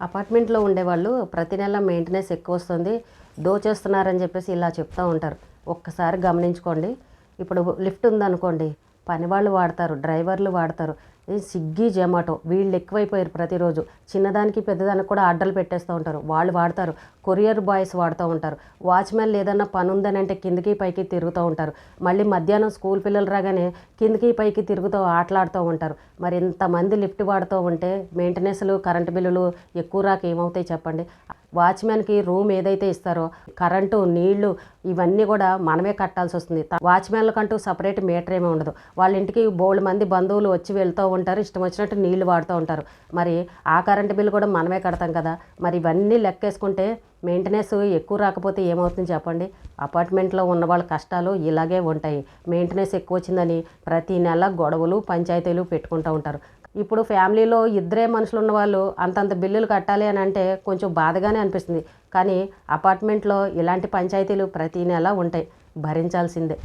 అపార్ట్మెంట్లో ఉండేవాళ్ళు ప్రతి నెల మెయింటెనెన్స్ ఎక్కువ వస్తుంది, దోచేస్తున్నారని చెప్పేసి ఇలా చెప్తూ ఉంటారు. ఒక్కసారి గమనించుకోండి. ఇప్పుడు లిఫ్ట్ ఉందనుకోండి, పనివాళ్ళు వాడతారు, డ్రైవర్లు వాడతారు, స్విగ్గీ జొమాటో వీళ్ళు ఎక్కువైపోయారు. ప్రతిరోజు చిన్నదానికి పెద్దదానికి కూడా ఆర్డర్లు పెట్టేస్తూ ఉంటారు, వాళ్ళు వాడతారు. కొరియర్ బాయ్స్ వాడుతూ ఉంటారు. వాచ్మెన్లు ఏదన్నా పని ఉందని అంటే కిందికి పైకి తిరుగుతూ ఉంటారు. మళ్ళీ మధ్యాహ్నం స్కూల్ పిల్లలు రాగానే కిందికి పైకి తిరుగుతూ ఆటలాడుతూ ఉంటారు. మరి ఇంతమంది లిఫ్ట్ వాడుతూ ఉంటే మెయింటెనెన్స్లు, కరెంటు బిల్లులు ఎక్కువ రాక ఏమవుతాయి చెప్పండి. వాచ్మెన్కి రూమ్ ఏదైతే ఇస్తారో కరెంటు, నీళ్లు ఇవన్నీ కూడా మనమే కట్టాల్సి వస్తుంది. వాచ్మెన్లకంటూ సపరేట్ మీటర్ ఏమీ ఉండదు. వాళ్ళ ఇంటికి బోల్డ్ మంది బంధువులు వచ్చి వెళ్తూ ఉంటారు, ఇష్టం వచ్చినట్టు నీళ్లు వాడుతూ ఉంటారు. మరి ఆ కరెంటు బిల్లు కూడా మనమే కడతాం కదా. మరి ఇవన్నీ లెక్కేసుకుంటే మెయింటెనెన్స్ ఎక్కువ రాకపోతే ఏమవుతుంది చెప్పండి. అపార్ట్మెంట్లో ఉన్న వాళ్ళ కష్టాలు ఇలాగే ఉంటాయి. మెయింటెనెన్స్ ఎక్కువ వచ్చిందని ప్రతి నెల గొడవలు, పంచాయతీలు పెట్టుకుంటూ ఉంటారు. ఇప్పుడు ఫ్యామిలీలో ఇద్దరే మనుషులు ఉన్న వాళ్ళు అంతంత బిల్లులు కట్టాలి అని అంటే కొంచెం బాధగానే అనిపిస్తుంది. కానీ అపార్ట్మెంట్లో ఇలాంటి పంచాయతీలు ప్రతి నెల ఉంటాయి, భరించాల్సిందే.